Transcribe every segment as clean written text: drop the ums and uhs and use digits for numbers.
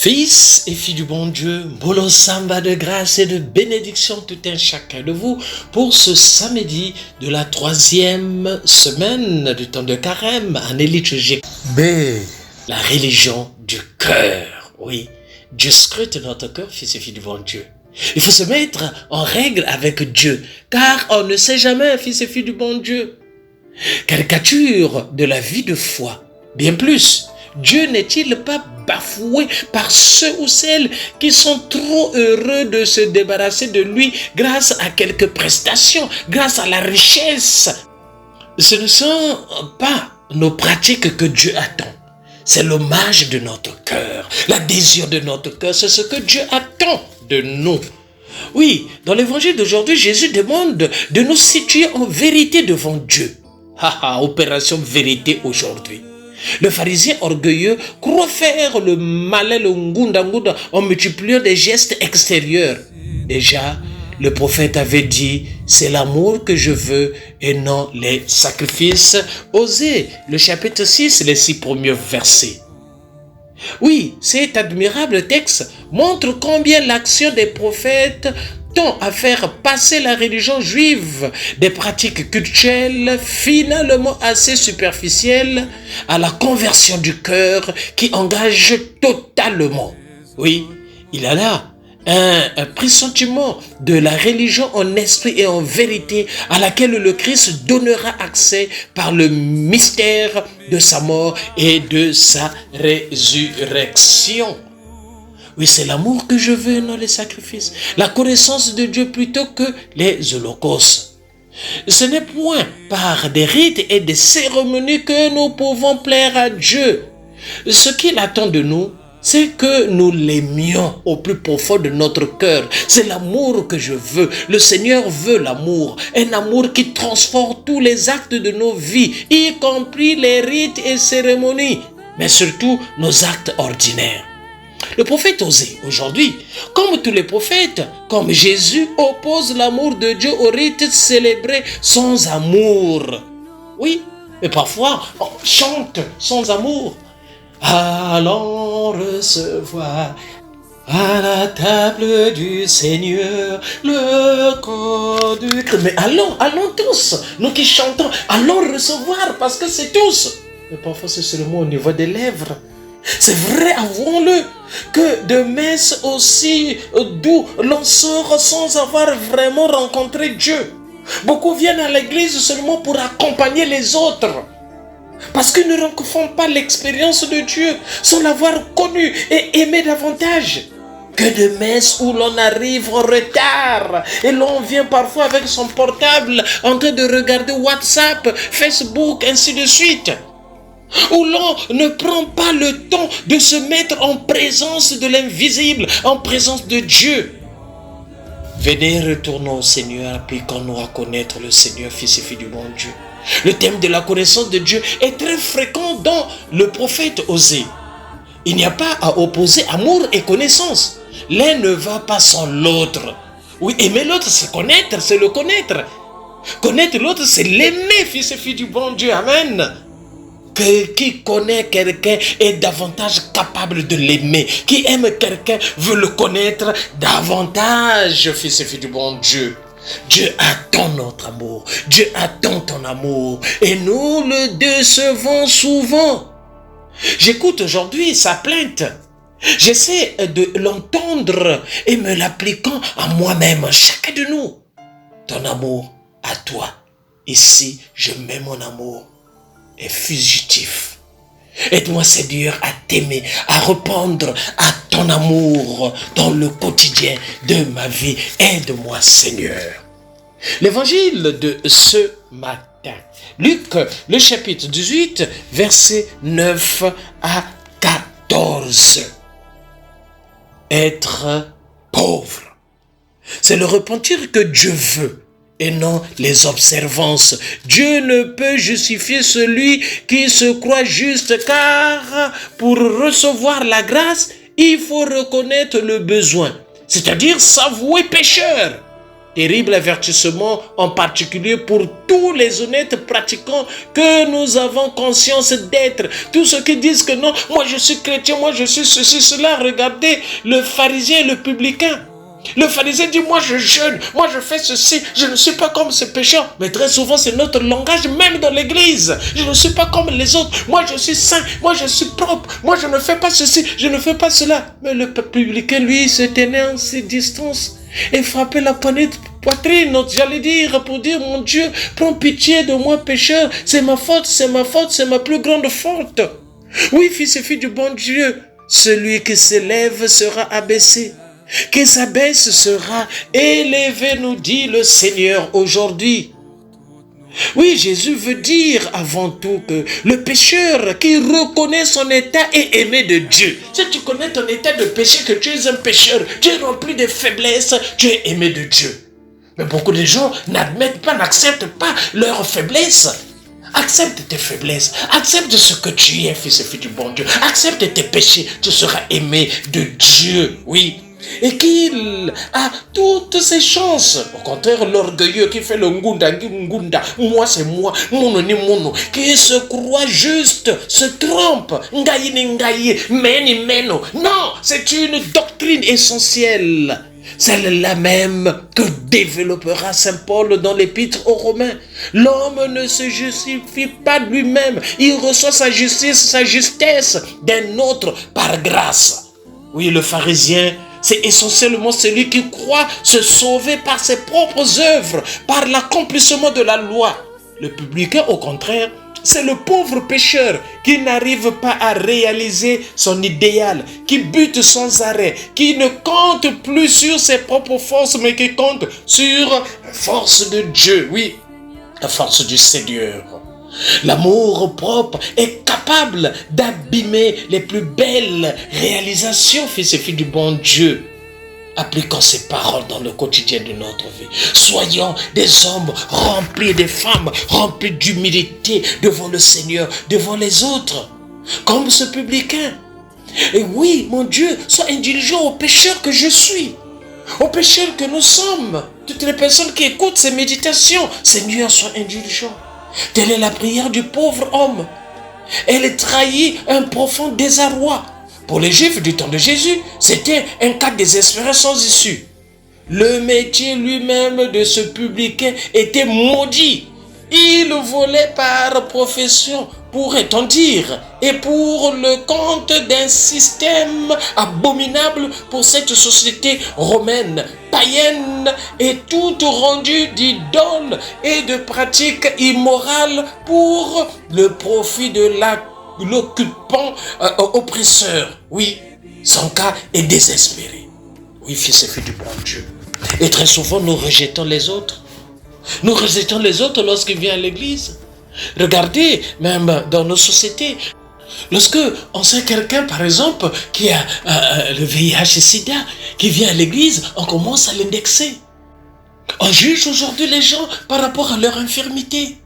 Fils et filles du bon Dieu, Bolo Samba de grâce et de bénédiction tout un chacun de vous pour ce samedi de la 3e semaine du temps de carême, année liturgique B. La religion du cœur. Oui, Dieu scrute notre cœur, fils et filles du bon Dieu. Il faut se mettre en règle avec Dieu, car on ne sait jamais, fils et filles du bon Dieu. Caricature de la vie de foi. Bien plus, Dieu n'est-il pas bafoué par ceux ou celles qui sont trop heureux de se débarrasser de lui grâce à quelques prestations, grâce à la richesse? Ce ne sont pas nos pratiques que Dieu attend. C'est l'hommage de notre cœur, la désir de notre cœur, c'est ce que Dieu attend de nous. Oui, dans l'évangile d'aujourd'hui, Jésus demande de nous situer en vérité devant Dieu. Opération vérité aujourd'hui. Le pharisien orgueilleux croit faire le malin, le ngunda en multipliant des gestes extérieurs. Déjà, le prophète avait dit, c'est l'amour que je veux et non les sacrifices. Osée, le chapitre 6, les 6 premiers versets. Oui, cet admirable texte montre combien l'action des prophètes tend à faire passer la religion juive des pratiques cultuelles finalement assez superficielles à la conversion du cœur qui engage totalement. Oui, il y a là un pressentiment de la religion en esprit et en vérité à laquelle le Christ donnera accès par le mystère de sa mort et de sa résurrection. Oui, c'est l'amour que je veux, non les sacrifices. La connaissance de Dieu plutôt que les holocaustes. Ce n'est point par des rites et des cérémonies que nous pouvons plaire à Dieu. Ce qu'il attend de nous, c'est que nous l'aimions au plus profond de notre cœur. C'est l'amour que je veux. Le Seigneur veut l'amour. Un amour qui transforme tous les actes de nos vies, y compris les rites et cérémonies, mais surtout nos actes ordinaires. Le prophète Osée, aujourd'hui, comme tous les prophètes, comme Jésus, oppose l'amour de Dieu au rite célébré sans amour. Oui, mais parfois, on chante sans amour. Allons recevoir à la table du Seigneur le corps du Christ. Mais allons tous, nous qui chantons, allons recevoir parce que c'est tous. Mais parfois c'est seulement au niveau des lèvres. C'est vrai, avouons-le, que de messes aussi d'où l'on sort sans avoir vraiment rencontré Dieu. Beaucoup viennent à l'église seulement pour accompagner les autres. Parce qu'ils ne rencontrent pas l'expérience de Dieu sans l'avoir connu et aimé davantage. Que de messes où l'on arrive en retard et l'on vient parfois avec son portable en train de regarder WhatsApp, Facebook, ainsi de suite. Où l'on ne prend pas le temps de se mettre en présence de l'invisible, en présence de Dieu. Venez, retournons au Seigneur, appliquons-nous à connaître le Seigneur, fils et filles du bon Dieu. Le thème de la connaissance de Dieu est très fréquent dans le prophète Osée. Il n'y a pas à opposer amour et connaissance. L'un ne va pas sans l'autre. Oui, aimer l'autre, c'est connaître, c'est le connaître. Connaître l'autre, c'est l'aimer, fils et filles du bon Dieu. Amen. Qui connaît quelqu'un est davantage capable de l'aimer. Qui aime quelqu'un veut le connaître davantage, fils et filles du bon Dieu. Dieu attend notre amour. Dieu attend ton amour. Et nous le décevons souvent. J'écoute aujourd'hui sa plainte. J'essaie de l'entendre et me l'appliquant à moi-même, chacun de nous. Ton amour à toi. Ici, je mets mon amour. Est fugitif. Aide-moi, Seigneur, à t'aimer, à répondre à ton amour dans le quotidien de ma vie. Aide-moi, Seigneur. L'évangile de ce matin, Luc, le chapitre 18, versets 9 à 14. Être pauvre, c'est le repentir que Dieu veut. Et non les observances. Dieu ne peut justifier celui qui se croit juste, car pour recevoir la grâce, il faut reconnaître le besoin, c'est-à-dire s'avouer pécheur. Terrible avertissement en particulier pour tous les honnêtes pratiquants que nous avons conscience d'être. Tous ceux qui disent que non, moi je suis chrétien, moi je suis ceci, cela. Regardez le pharisien et le publicain. Le pharisien dit, moi je jeûne, moi je fais ceci, je ne suis pas comme ce pécheur. Mais très souvent c'est notre langage même dans l'église. Je ne suis pas comme les autres, moi je suis saint, moi je suis propre, moi je ne fais pas ceci, je ne fais pas cela. Mais le publicain lui se tenait en ses distances et frappait la poitrine, j'allais dire, pour dire, mon Dieu, prends pitié de moi pécheur, c'est ma faute, c'est ma faute, c'est ma plus grande faute. Oui, fils et filles du bon Dieu, celui qui s'élève sera abaissé, qui s'abaisse sera élevé, nous dit le Seigneur aujourd'hui. Oui, Jésus veut dire avant tout que le pécheur qui reconnaît son état est aimé de Dieu. Si tu connais ton état de péché, que tu es un pécheur, tu es rempli de faiblesses, tu es aimé de Dieu. Mais beaucoup de gens n'admettent pas, n'acceptent pas leurs faiblesses. Accepte tes faiblesses, accepte ce que tu es, fils et fille du bon Dieu. Accepte tes péchés, tu seras aimé de Dieu, oui. Et qu'il a toutes ses chances. Au contraire, l'orgueilleux qui fait le ngunda, moi c'est moi, mono ni mono, qui se croit juste, se trompe, ngayi ni ngayi, meni meno. Non, c'est une doctrine essentielle. Celle-là même que développera Saint Paul dans l'épître aux Romains. L'homme ne se justifie pas de lui-même. Il reçoit sa justice, sa justesse d'un autre par grâce. Oui, le pharisien, c'est essentiellement celui qui croit se sauver par ses propres œuvres, par l'accomplissement de la loi. Le publicain, au contraire, c'est le pauvre pécheur qui n'arrive pas à réaliser son idéal, qui bute sans arrêt, qui ne compte plus sur ses propres forces, mais qui compte sur la force de Dieu, oui, la force du Seigneur. L'amour propre est capable d'abîmer les plus belles réalisations, fils et filles du bon Dieu. Appliquons ces paroles dans le quotidien de notre vie. Soyons des hommes remplis, des femmes remplies d'humilité devant le Seigneur, devant les autres, comme ce publicain. Et oui, mon Dieu, sois indulgent aux pécheurs que je suis, aux pécheurs que nous sommes. Toutes les personnes qui écoutent ces méditations, Seigneur, sois indulgent. Telle est la prière du pauvre homme. Elle trahit un profond désarroi. Pour les Juifs du temps de Jésus, c'était un cas désespéré sans issue. Le métier lui-même de ce publicain était maudit. Il volait par profession, pourrait-on dire, et pour le compte d'un système abominable pour cette société romaine, païenne et toute rendue d'idoles et de pratiques immorales pour le profit de l'occupant oppresseur. Oui, son cas est désespéré. Oui, fils et filles du bon Dieu. Et très souvent, nous rejetons les autres. Nous rejetons les autres lorsqu'ils viennent à l'église. Regardez, même dans nos sociétés, lorsque on sait quelqu'un, par exemple, qui a le VIH et SIDA, qui vient à l'église, on commence à l'indexer. On juge aujourd'hui les gens par rapport à leur infirmité.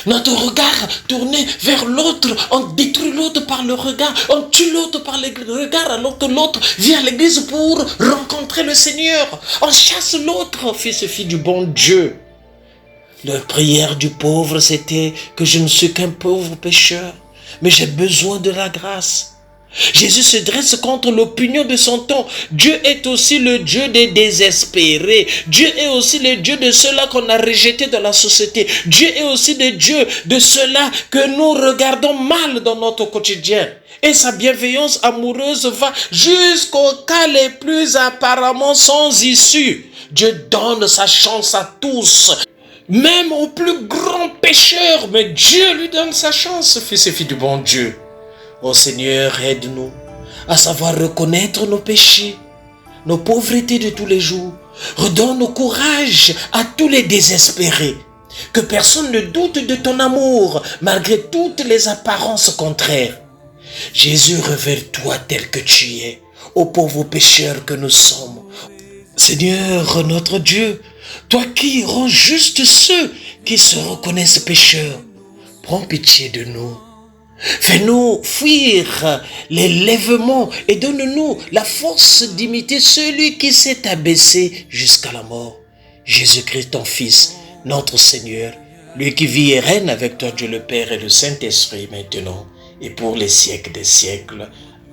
Notre regard tourné vers l'autre, on détruit l'autre par le regard, on tue l'autre par le regard, alors que l'autre vient à l'église pour rencontrer le Seigneur. On chasse l'autre, fils et filles du bon Dieu. La prière du pauvre, c'était que je ne suis qu'un pauvre pécheur, mais j'ai besoin de la grâce. Jésus se dresse contre l'opinion de son temps. Dieu est aussi le Dieu des désespérés. Dieu est aussi le Dieu de ceux-là qu'on a rejetés dans la société. Dieu est aussi le Dieu de ceux-là que nous regardons mal dans notre quotidien. Et sa bienveillance amoureuse va jusqu'aux cas les plus apparemment sans issue. Dieu donne sa chance à tous, même aux plus grands pécheurs, mais Dieu lui donne sa chance, fils et filles du bon Dieu. Ô Seigneur, aide-nous à savoir reconnaître nos péchés, nos pauvretés de tous les jours. Redonne courage à tous les désespérés. Que personne ne doute de ton amour, malgré toutes les apparences contraires. Jésus, révèle-toi tel que tu es, ô pauvres pécheurs que nous sommes. Seigneur, notre Dieu, toi qui rends juste ceux qui se reconnaissent pécheurs, prends pitié de nous. Fais-nous fuir les lèvements et donne-nous la force d'imiter celui qui s'est abaissé jusqu'à la mort. Jésus-Christ, ton Fils, notre Seigneur, lui qui vit et règne avec toi, Dieu le Père et le Saint-Esprit, maintenant et pour les siècles des siècles.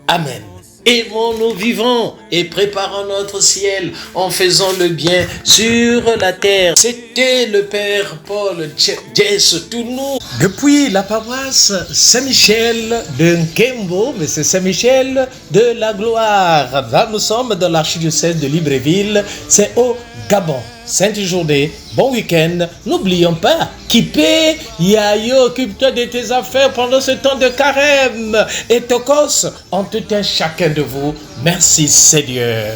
Amen. Aimons-nous vivants et préparons notre ciel en faisant le bien sur la terre. C'était le Père Paul Jess Tounou depuis la paroisse Saint-Michel de Nkembo, mais c'est Saint-Michel de la Gloire. Là, nous sommes dans l'archidiocèse de Libreville, c'est au Gabon. Sainte journée, bon week-end. N'oublions pas, Kipé, Yayo, occupe-toi de tes affaires pendant ce temps de carême. Et Tokos, en tout un chacun de vous. Merci Seigneur.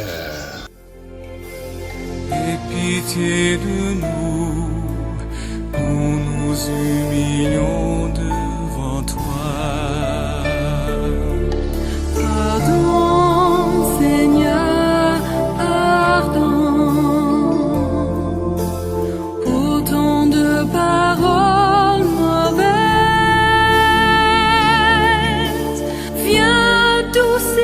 Aie pitié de nous, nous nous humilions devant toi. Pardon, Seigneur, pardon. Autant de paroles mauvaises, viens doucement.